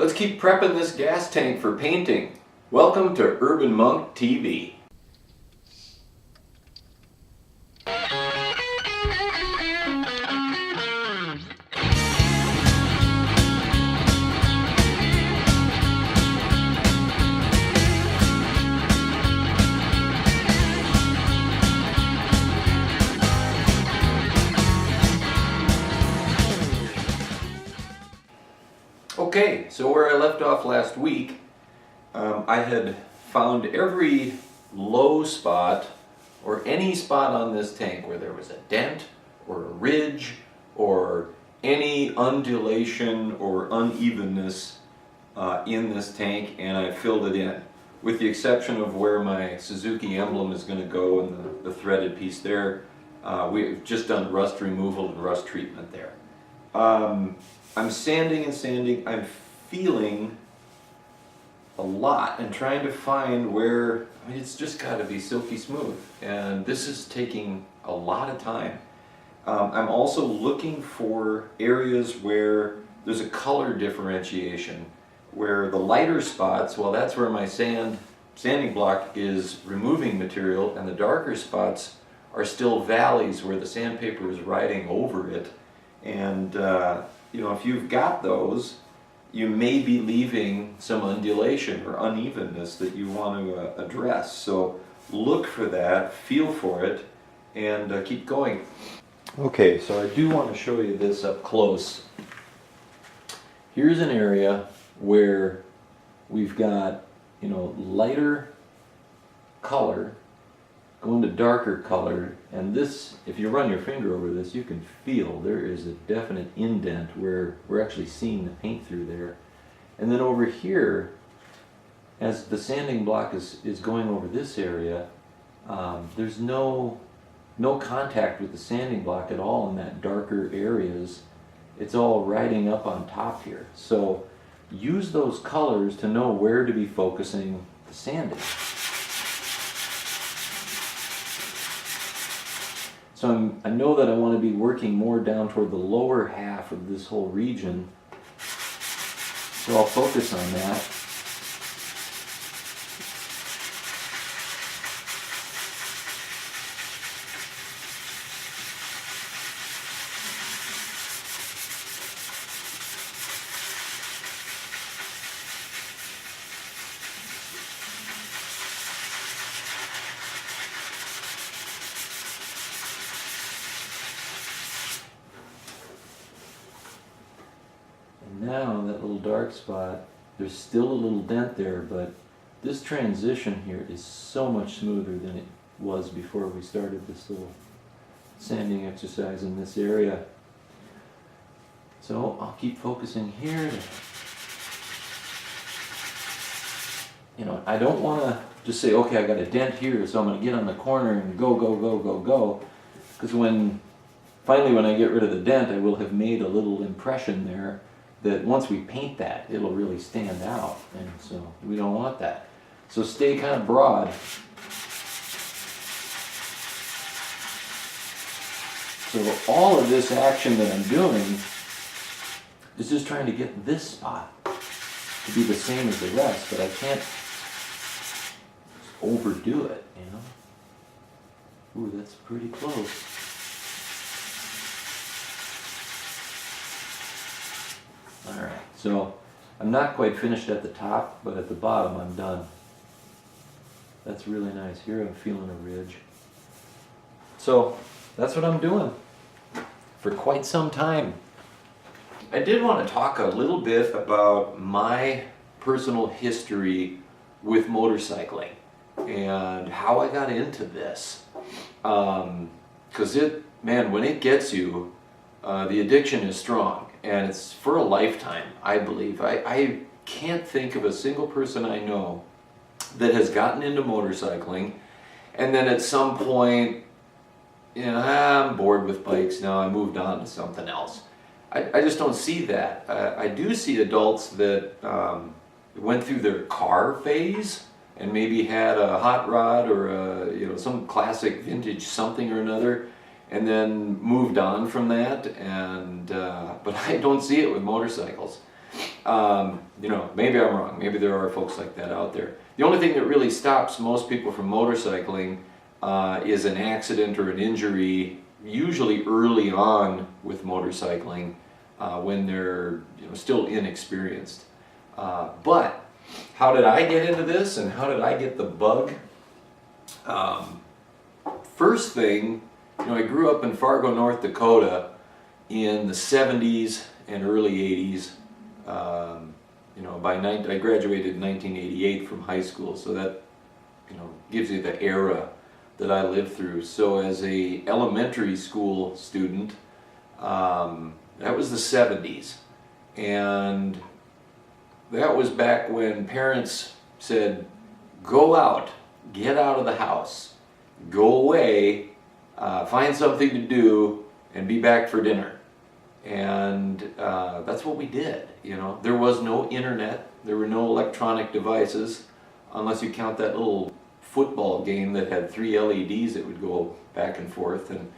Let's keep prepping this gas tank for painting. Welcome to Urban Monk TV. Okay, so where I left off last week, I had found every low spot or any spot on this tank where there was a dent or a ridge or any undulation or unevenness in this tank, and I filled it in, with the exception of where my Suzuki emblem is going to go and the threaded piece there. We've just done rust removal and rust treatment there. I'm sanding and sanding. I'm feeling a lot and trying to find where, it's just got to be silky smooth, and this is taking a lot of time. I'm also looking for areas where there's a color differentiation, where the lighter spots, well, that's where my sanding block is removing material, and the darker spots are still valleys where the sandpaper is riding over it. And if you've got those, you may be leaving some undulation or unevenness that you want to address. So look for that, feel for it, and keep going. Okay, so I do want to show you this up close. Here's an area where we've got, lighter color going to darker color, and this, if you run your finger over this, you can feel there is a definite indent where we're actually seeing the paint through there. And then over here, as the sanding block is going over this area, there's no contact with the sanding block at all in that darker areas. It's all riding up on top here. So use those colors to know where to be focusing the sanding. So I know that I want to be working more down toward the lower half of this whole region. So I'll focus on that. Now that little dark spot, there's still a little dent there, but this transition here is so much smoother than it was before we started this little sanding exercise in this area. So I'll keep focusing here. I don't want to just say, okay, I got a dent here, so I'm going to get on the corner and go, go, go, go, go. Because finally when I get rid of the dent, I will have made a little impression there that once we paint that, it'll really stand out, and so we don't want that. So stay kind of broad. So all of this action that I'm doing is just trying to get this spot to be the same as the rest, but I can't overdo it, Ooh, that's pretty close. Alright, so I'm not quite finished at the top, but at the bottom I'm done. That's really nice. Here I'm feeling a ridge. So that's what I'm doing for quite some time. I did want to talk a little bit about my personal history with motorcycling and how I got into this. Because when it gets you, the addiction is strong. And it's for a lifetime, I believe. I can't think of a single person I know that has gotten into motorcycling and then at some point, I'm bored with bikes now, I moved on to something else. I just don't see that. I do see adults that went through their car phase and maybe had a hot rod or some classic vintage something or another, and then moved on from that, and but I don't see it with motorcycles. You know, maybe I'm wrong. Maybe there are folks like that out there. The only thing that really stops most people from motorcycling is an accident or an injury, usually early on with motorcycling, when they're, you know, still inexperienced. But how did I get into this, and how did I get the bug? First thing, you know, I grew up in Fargo, North Dakota in the 70s and early 80s. You know, I graduated in 1988 from high school, so that, you know, gives you the era that I lived through. So as a elementary school student, that was the 70s, and that was back when parents said, go out, get out of the house, go away, find something to do, and be back for dinner. And that's what we did. You know, there was no internet, there were no electronic devices, unless you count that little football game that had 3 LEDs that would go back and forth. And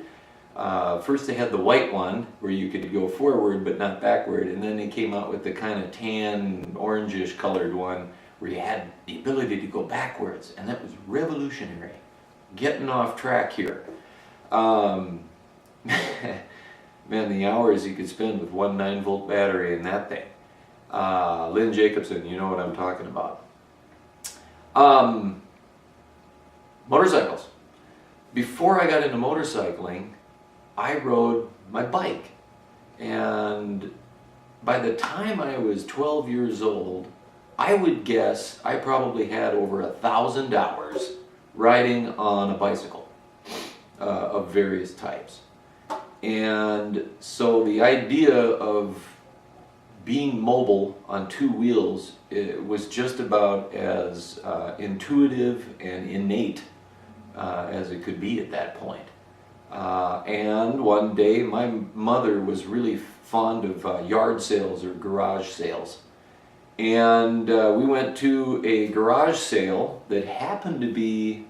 first they had the white one where you could go forward but not backward, and then they came out with the kind of tan, orangish colored one where you had the ability to go backwards, and that was revolutionary. Getting off track here. Man, the hours you could spend with one 9-volt battery in that thing. Lynn Jacobson, you know what I'm talking about. Motorcycles. Before I got into motorcycling, I rode my bike. And by the time I was 12 years old, I would guess I probably had over 1,000 hours riding on a bicycle of various types. And so the idea of being mobile on 2 wheels, it was just about as intuitive and innate as it could be at that point. And one day my mother was really fond of yard sales or garage sales. And we went to a garage sale that happened to be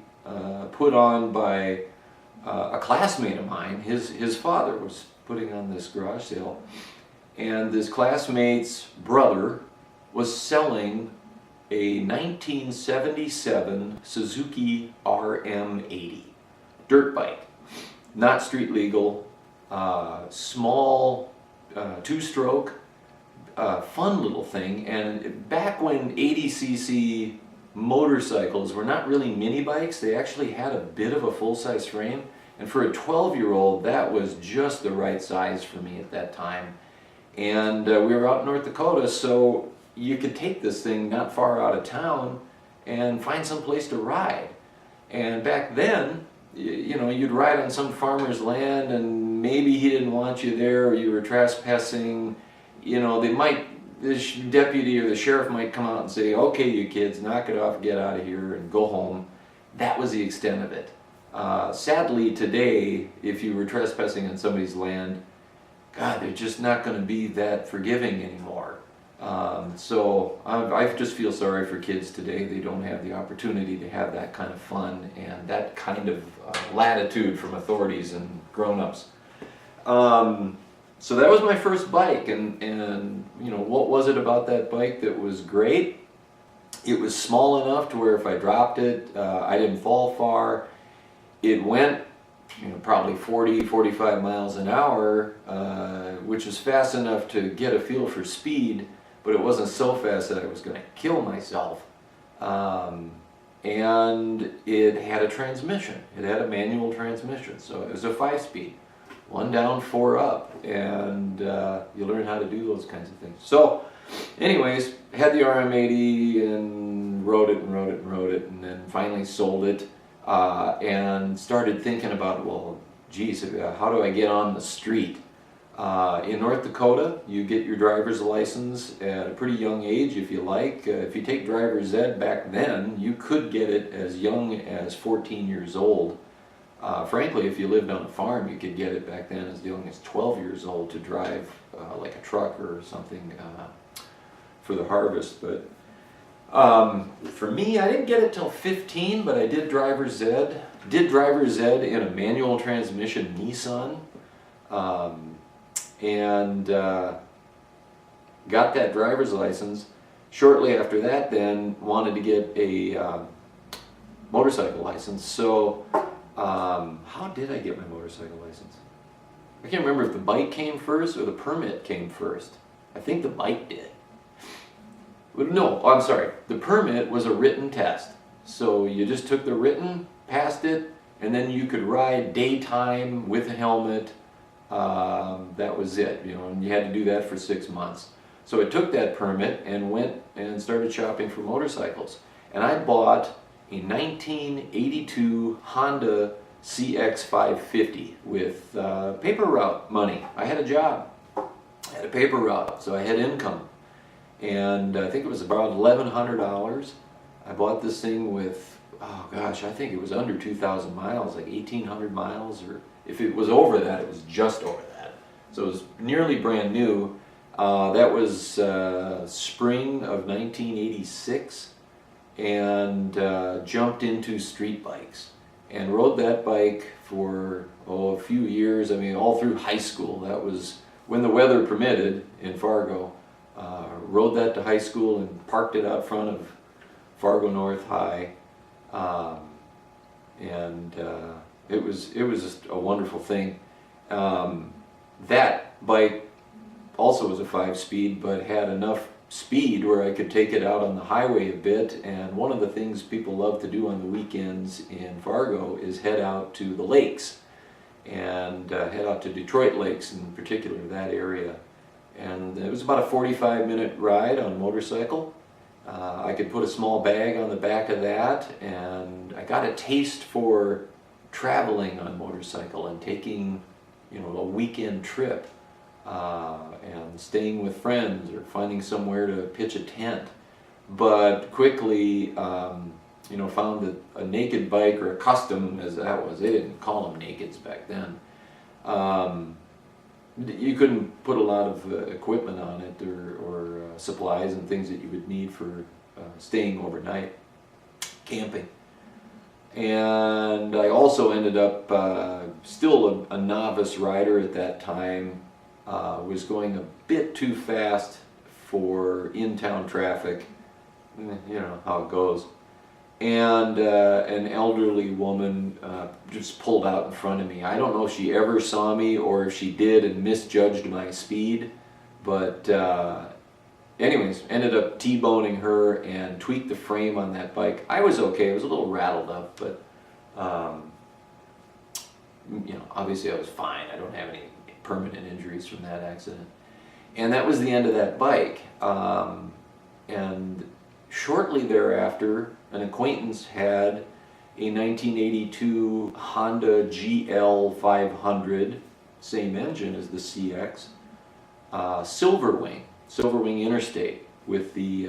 put on by a classmate of mine. His father was putting on this garage sale, and this classmate's brother was selling a 1977 Suzuki RM80 dirt bike, not street legal, small 2-stroke, fun little thing. And back when 80cc motorcycles were not really mini bikes, they actually had a bit of a full-size frame, and for a 12-year-old that was just the right size for me at that time. And we were out in North Dakota, so you could take this thing not far out of town and find some place to ride. And back then, you know, you'd ride on some farmer's land, and maybe he didn't want you there, or you were trespassing. You know, the deputy or the sheriff might come out and say, okay, you kids, knock it off, get out of here, and go home. That was the extent of it. Sadly, today, if you were trespassing on somebody's land, God, they're just not going to be that forgiving anymore. So I just feel sorry for kids today. They don't have the opportunity to have that kind of fun and that kind of latitude from authorities and grown-ups. So that was my first bike, and you know, what was it about that bike that was great? It was small enough to where if I dropped it, I didn't fall far. It went, you know, probably 40, 45 miles an hour, which was fast enough to get a feel for speed, but it wasn't so fast that I was going to kill myself. And it had a transmission. It had a manual transmission, so it was a 5-speed. 1 down, 4 up, and you learn how to do those kinds of things. So, anyways, had the RM80 and rode it and rode it and rode it, and then finally sold it, and started thinking about, well, geez, how do I get on the street? In North Dakota, you get your driver's license at a pretty young age if you like. If you take driver's ed back then, you could get it as young as 14 years old. Frankly, if you lived on a farm, you could get it back then as young as 12 years old to drive like a truck or something for the harvest. But for me, I didn't get it till 15, but I did driver's ed. Did driver's ed in a manual transmission Nissan. And got that driver's license. Shortly after that then wanted to get a motorcycle license. So how did I get my motorcycle license? I can't remember if the bike came first or the permit came first. I think the bike did. No, I'm sorry. The permit was a written test. So you just took the written, passed it, and then you could ride daytime with a helmet. That was it, you know, and you had to do that for 6 months. So I took that permit and went and started shopping for motorcycles. And I bought a 1982 Honda GS550 with paper route money. I had a job. I had a paper route, so I had income. And I think it was about $1,100. I bought this thing with, oh gosh, I think it was under 2,000 miles, like 1,800 miles, or if it was over that, it was just over that. So it was nearly brand new. That was spring of 1986, and jumped into street bikes and rode that bike for a few years. I mean, all through high school. That was when the weather permitted in Fargo. Rode that to high school and parked it out front of Fargo North High, and it was just a wonderful thing. That bike also was a 5-speed, but had enough speed where I could take it out on the highway a bit. And one of the things people love to do on the weekends in Fargo is head out to the lakes, and head out to Detroit Lakes in particular, that area. And it was about a 45-minute ride on a motorcycle. I could put a small bag on the back of that, and I got a taste for traveling on a motorcycle and taking, you know, a weekend trip, and staying with friends or finding somewhere to pitch a tent. But quickly, you know, found that a naked bike, or a custom as that was, they didn't call them nakeds back then, you couldn't put a lot of equipment on it, or supplies and things that you would need for staying overnight, camping. And I also ended up still a novice rider at that time, was going a bit too fast for in-town traffic, you know how it goes. And an elderly woman just pulled out in front of me. I don't know if she ever saw me or if she did and misjudged my speed, but anyways, ended up T-boning her and tweaked the frame on that bike. I was okay. I was a little rattled up, but you know, obviously I was fine. I don't have any permanent injuries from that accident. And that was the end of that bike. And shortly thereafter, an acquaintance had a 1982 Honda GL500, same engine as the CX, Silverwing Interstate, with the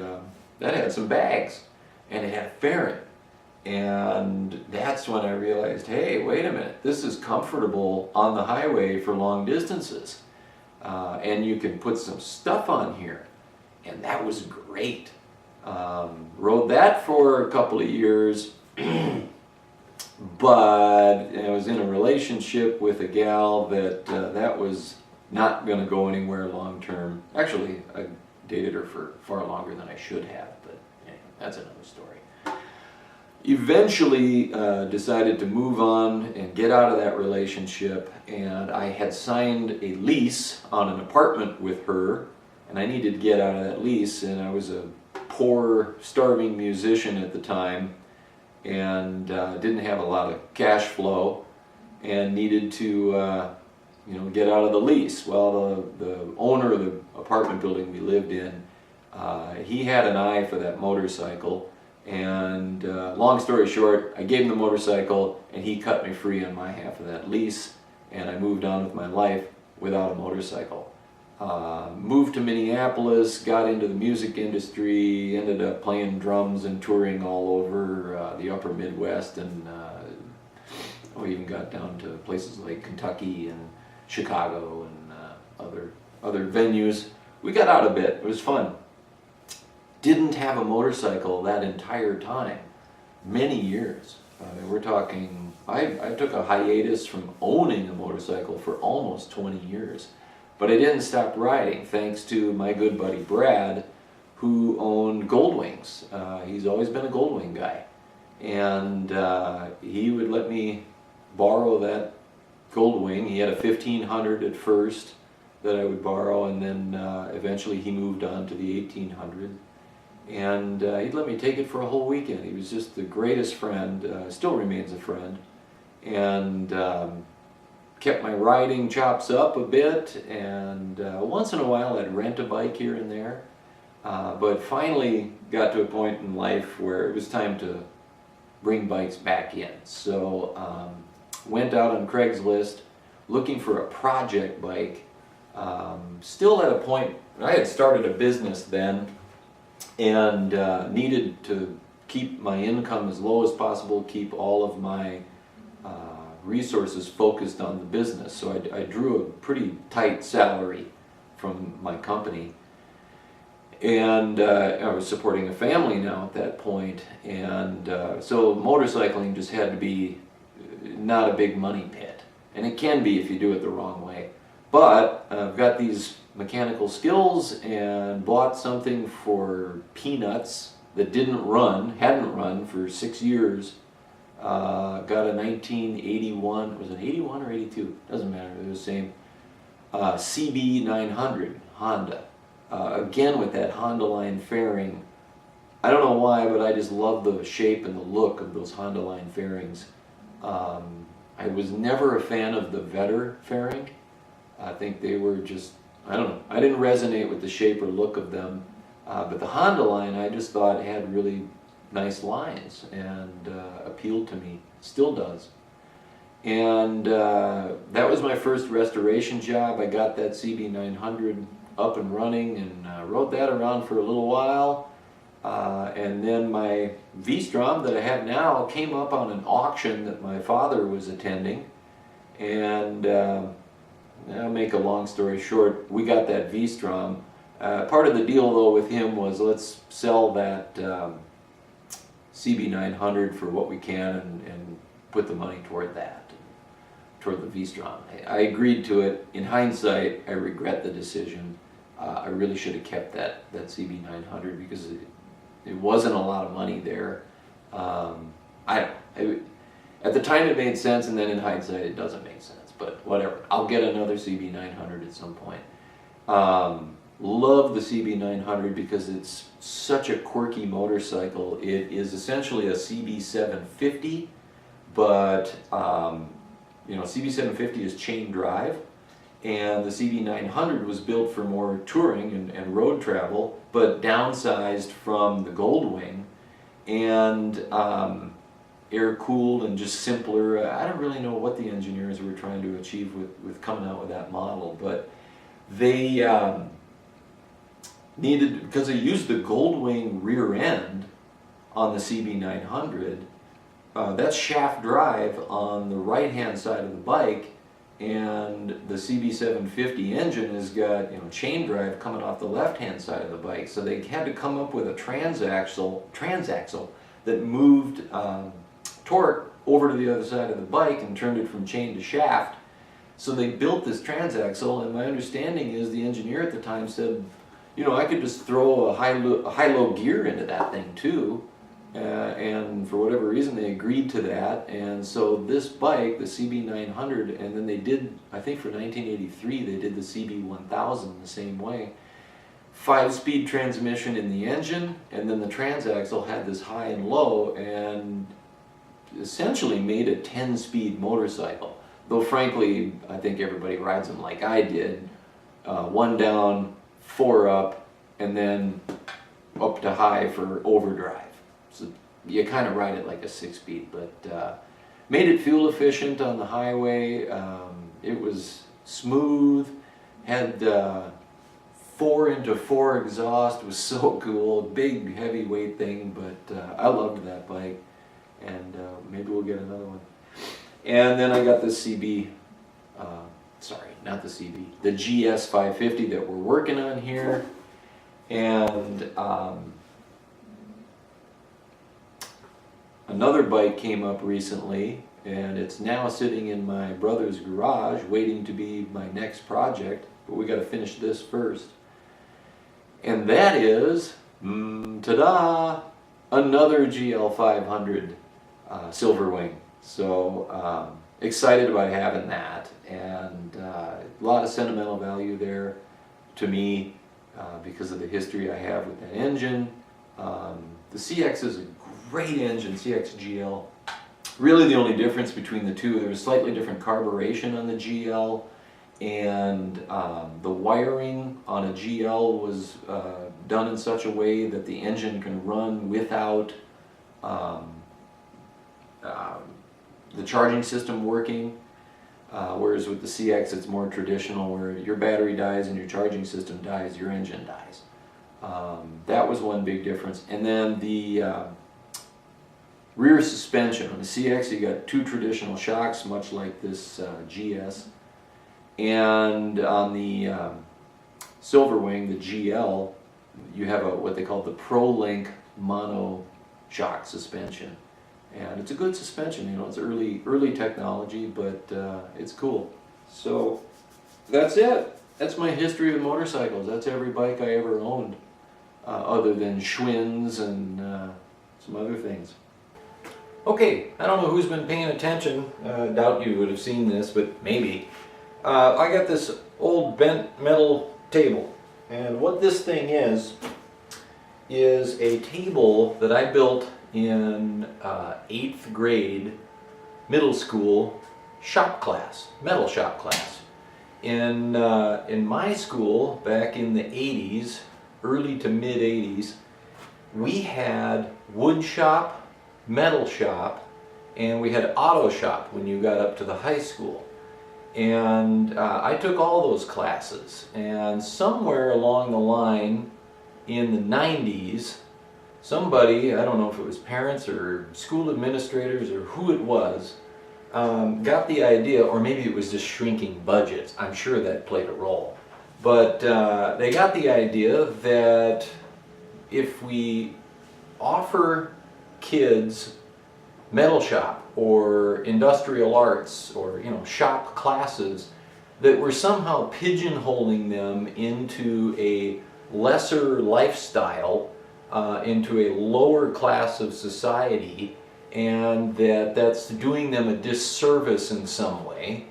that had some bags, and it had a fairing. And that's when I realized, hey, wait a minute, this is comfortable on the highway for long distances, and you can put some stuff on here, and that was great. Rode that for a couple of years, but I was in a relationship with a gal that that was not going to go anywhere long term. Actually, I dated her for far longer than I should have, but anyway, that's another story. Eventually decided to move on and get out of that relationship, and I had signed a lease on an apartment with her, and I needed to get out of that lease, and I was a poor, starving musician at the time, and didn't have a lot of cash flow, and needed to you know, get out of the lease. Well, the owner of the apartment building we lived in, he had an eye for that motorcycle, and long story short, I gave him the motorcycle, and he cut me free on my half of that lease, and I moved on with my life without a motorcycle. Moved to Minneapolis, got into the music industry, ended up playing drums and touring all over the upper Midwest, and we even got down to places like Kentucky and Chicago and other venues. We got out a bit. It was fun. Didn't have a motorcycle that entire time, many years. We're talking, I took a hiatus from owning a motorcycle for almost 20 years. But I didn't stop riding thanks to my good buddy Brad, who owned Goldwings. He's always been a Goldwing guy. And he would let me borrow that Goldwing. He had a 1500 at first that I would borrow, and then eventually he moved on to the 1800. And he'd let me take it for a whole weekend. He was just the greatest friend, still remains a friend, and kept my riding chops up a bit, and once in a while I'd rent a bike here and there, but finally got to a point in life where it was time to bring bikes back in. So went out on Craigslist looking for a project bike, still at a point, I had started a business then, and needed to keep my income as low as possible, keep all of my resources focused on the business. So I drew a pretty tight salary from my company, and I was supporting a family now at that point, and so motorcycling just had to be not a big money pit, and it can be if you do it the wrong way. But I've got these mechanical skills and bought something for peanuts that hadn't run for 6 years. Got a 1981, was it 81 or 82? Doesn't matter, they're the same. CB900 Honda. Again with that Honda line fairing. I don't know why, but I just love the shape and the look of those Honda line fairings. I was never a fan of the Vetter fairing. I think they were just, I don't know, I didn't resonate with the shape or look of them, but the Honda line I just thought had really nice lines and appealed to me, still does. And that was my first restoration job. I got that CB900 up and running and rode that around for a little while, and then my V-Strom that I have now came up on an auction that my father was attending, and I'll make a long story short, we got that V-Strom. Part of the deal though with him was, let's sell that CB900 for what we can and put the money toward that, toward the V-Strom. I agreed to it. In hindsight, I regret the decision. I really should have kept that CB900 because it wasn't a lot of money there. At the time it made sense, and then in hindsight it doesn't make sense. But whatever, I'll get another CB900 at some point. Love the CB900 because it's such a quirky motorcycle. It is essentially a CB750, but CB750 is chain drive, and the CB900 was built for more touring and road travel, but downsized from the Goldwing, and air-cooled and just simpler. I don't really know what the engineers were trying to achieve with coming out with that model, but they needed, because they used the Goldwing rear end on the CB900, that's shaft drive on the right-hand side of the bike, and the CB750 engine has got chain drive coming off the left-hand side of the bike. So they had to come up with a transaxle that moved torque over to the other side of the bike and turned it from chain to shaft. So they built this transaxle, and my understanding is the engineer at the time said, I could just throw a high-low gear into that thing too. And for whatever reason they agreed to that, and so this bike, the CB900, and then they did, I think for 1983 they did the CB1000 the same way. 5-speed transmission in the engine, and then the transaxle had this high and low, and essentially made a 10-speed motorcycle. Though frankly, I think everybody rides them like I did. 1 down, 4 up, and then up to high for overdrive. So you kind of ride it like a 6-speed, but made it fuel efficient on the highway. It was smooth, had 4x4 exhaust. It was so cool, big heavyweight thing, but I loved that bike, and maybe we'll get another one. And then I got the the GS550 that we're working on here, and another bike came up recently, and it's now sitting in my brother's garage waiting to be my next project. but we got to finish this first. And that is, ta-da, another GL500 Silverwing. So excited about having that, and a lot of sentimental value there to me because of the history I have with that engine. The CX is a great engine, CX GL. Really the only difference between the two, there was slightly different carburation on the GL, and the wiring on a GL was done in such a way that the engine can run without the charging system working, whereas with the CX it's more traditional, where your battery dies and your charging system dies, your engine dies. That was one big difference. And then the rear suspension. On the CX you got two traditional shocks, much like this GS. And on the Silverwing, the GL, you have what they call the ProLink mono shock suspension. And it's a good suspension, you know, it's early technology, but it's cool. So that's it. That's my history with motorcycles. That's every bike I ever owned, other than Schwinn's and some other things. Okay, I don't know who's been paying attention. Doubt you would have seen this, but maybe. I got this old bent metal table, and what this thing is a table that I built in 8th grade middle school shop class, metal shop class. In my school back in the 80s, early to mid 80s, we had wood shop, metal shop, and we had auto shop when you got up to the high school. And I took all those classes, and somewhere along the line in the 90s, somebody, I don't know if it was parents or school administrators or who it was, got the idea, or maybe it was just shrinking budgets, I'm sure that played a role, but they got the idea that if we offer kids metal shop or industrial arts or, you know, shop classes, that we're somehow pigeonholing them into a lesser lifestyle, into a lower class of society, and that's doing them a disservice in some way,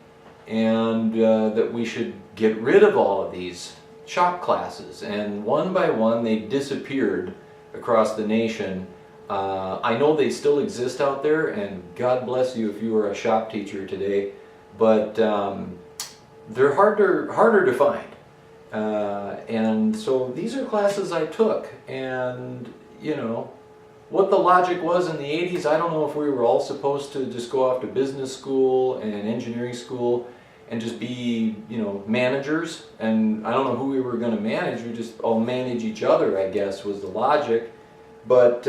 and that we should get rid of all of these shop classes. And one by one they disappeared across the nation. I know they still exist out there, and God bless you if you are a shop teacher today, but they're harder to find. And so these are classes I took, and you know, what the logic was in the 80s, I don't know if we were all supposed to just go off to business school and engineering school and just be, you know, managers, and I don't know who we were going to manage, we just all manage each other, I guess was the logic. But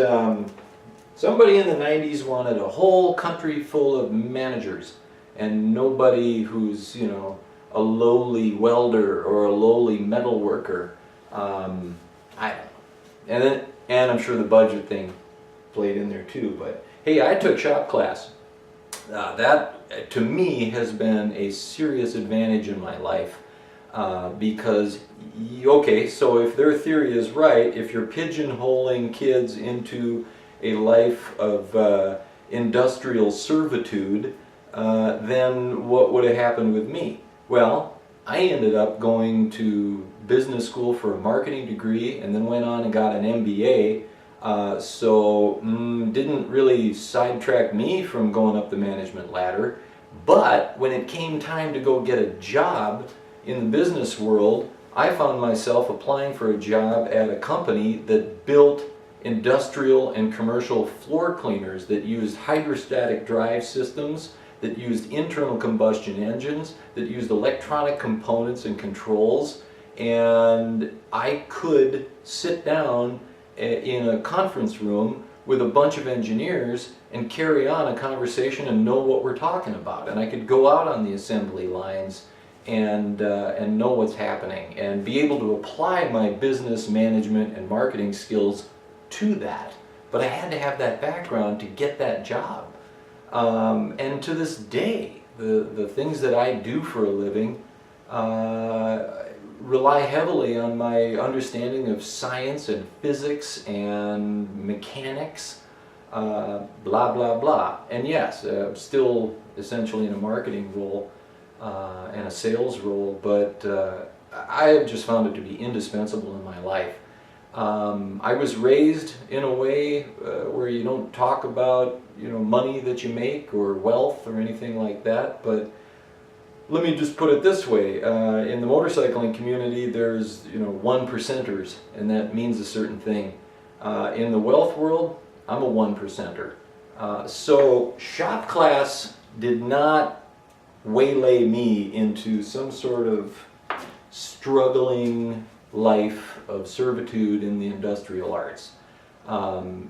somebody in the 90s wanted a whole country full of managers, and nobody who's, you know, a lowly welder or a lowly metal worker. I don't know. And I'm sure the budget thing played in there too. But hey, I took shop class. That to me has been a serious advantage in my life, because okay, so if their theory is right, if you're pigeonholing kids into a life of industrial servitude, then what would have happened with me? Well, I ended up going to business school for a marketing degree, and then went on and got an MBA. So didn't really sidetrack me from going up the management ladder. But when it came time to go get a job in the business world, I found myself applying for a job at a company that built industrial and commercial floor cleaners that used hydrostatic drive systems, that used internal combustion engines, that used electronic components and controls. And I could sit down in a conference room with a bunch of engineers and carry on a conversation and know what we're talking about. And I could go out on the assembly lines and know what's happening and be able to apply my business management and marketing skills to that. But I had to have that background to get that job. And to this day, the things that I do for a living, rely heavily on my understanding of science and physics and mechanics, blah blah blah. And yes, still essentially in a marketing role and a sales role, but I have just found it to be indispensable in my life. I was raised in a way where you don't talk about, money that you make or wealth or anything like that, but let me just put it this way. In the motorcycling community, there's, one percenters, and that means a certain thing. In the wealth world, I'm a one percenter. So shop class did not waylay me into some sort of struggling life of servitude in the industrial arts.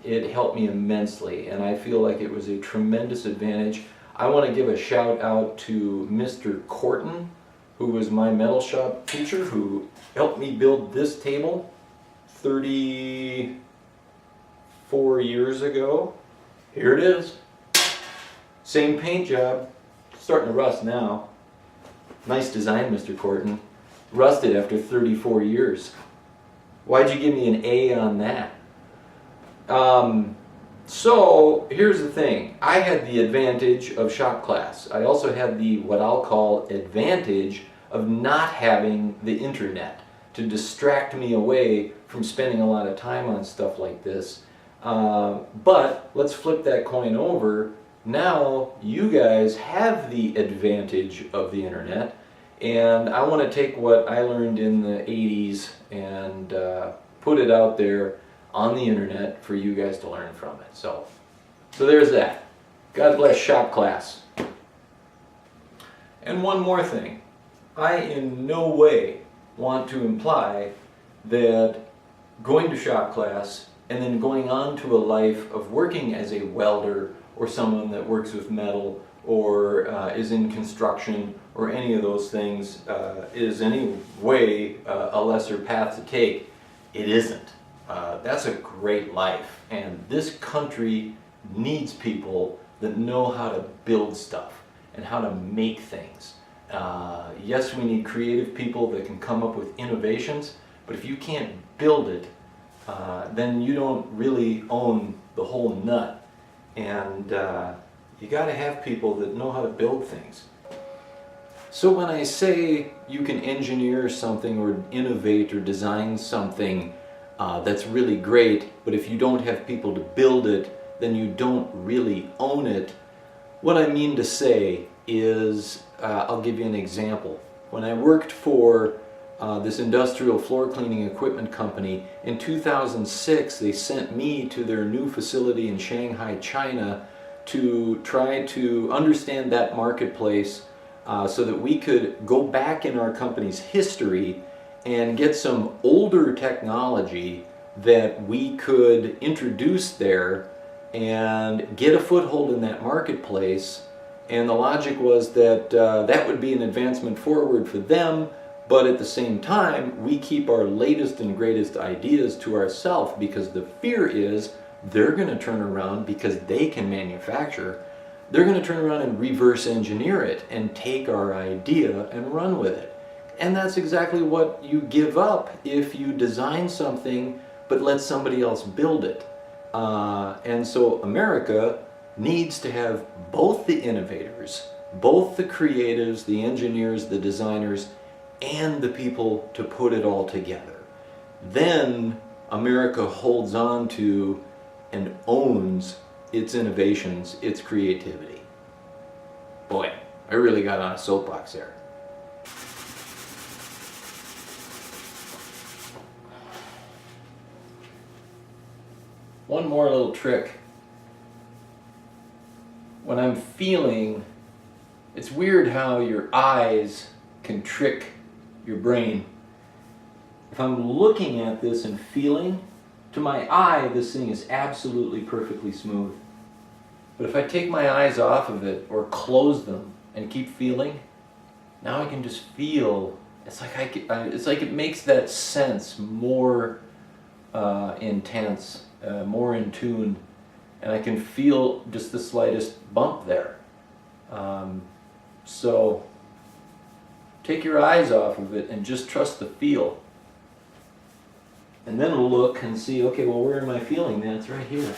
It helped me immensely, and I feel like it was a tremendous advantage. I want to give a shout out to Mr. Corton, who was my metal shop teacher, who helped me build this table 34 years ago. Here it is. Same paint job, starting to rust now. Nice design, Mr. Corton. Rusted after 34 years. Why'd you give me an A on that? So here's the thing. I had the advantage of shop class. I also had the what I'll call advantage of not having the internet to distract me away from spending a lot of time on stuff like this. But let's flip that coin over. Now you guys have the advantage of the internet, and I want to take what I learned in the 80s and put it out there on the internet for you guys to learn from it. So there's that. God bless shop class. And one more thing. I in no way want to imply that going to shop class and then going on to a life of working as a welder or someone that works with metal or is in construction or any of those things is any way a lesser path to take. It isn't. That's a great life, and this country needs people that know how to build stuff and how to make things. Yes, we need creative people that can come up with innovations, but if you can't build it, then you don't really own the whole nut. And you got to have people that know how to build things. So when I say you can engineer something or innovate or design something that's really great, but if you don't have people to build it, then you don't really own it. What I mean to say is, I'll give you an example. When I worked for this industrial floor cleaning equipment company, in 2006 they sent me to their new facility in Shanghai, China, to try to understand that marketplace so that we could go back in our company's history and get some older technology that we could introduce there and get a foothold in that marketplace. And the logic was that that would be an advancement forward for them, but at the same time we keep our latest and greatest ideas to ourselves, because the fear is they're going to turn around, because they can manufacture, they're going to turn around and reverse engineer it and take our idea and run with it. And that's exactly what you give up if you design something but let somebody else build it. And so America needs to have both the innovators, both the creatives, the engineers, the designers, and the people to put it all together. Then America holds on to and owns its innovations, its creativity. Boy, I really got on a soapbox there. One more little trick. When I'm feeling, it's weird how your eyes can trick your brain. If I'm looking at this and feeling, to my eye this thing is absolutely perfectly smooth. But if I take my eyes off of it or close them and keep feeling, now I can just feel. It's like it makes that sense more intense, more in tune, and I can feel just the slightest bump there. So Take your eyes off of it and just trust the feel. And then look and see, okay, well, where am I feeling that? It's right here.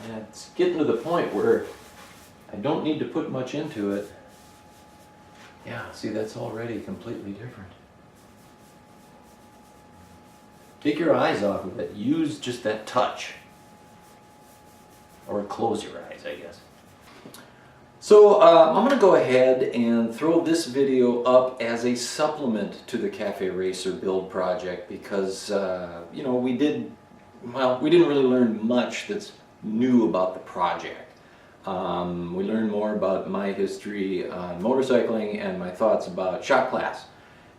And it's getting to the point where I don't need to put much into it. Yeah, see, that's already completely different. Take your eyes off of it. Use just that touch. Or close your eyes, I guess. So I'm going to go ahead and throw this video up as a supplement to the Cafe Racer build project because, you know, we didn't really learn much that's new about the project. We learned more about my history on motorcycling and my thoughts about shop class.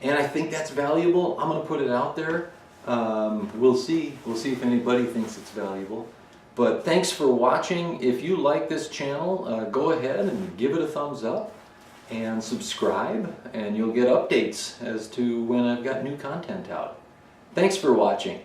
And I think that's valuable. I'm going to put it out there. We'll see if anybody thinks it's valuable. But thanks for watching. If you like this channel, go ahead and give it a thumbs up and subscribe, and you'll get updates as to when I've got new content out. Thanks for watching.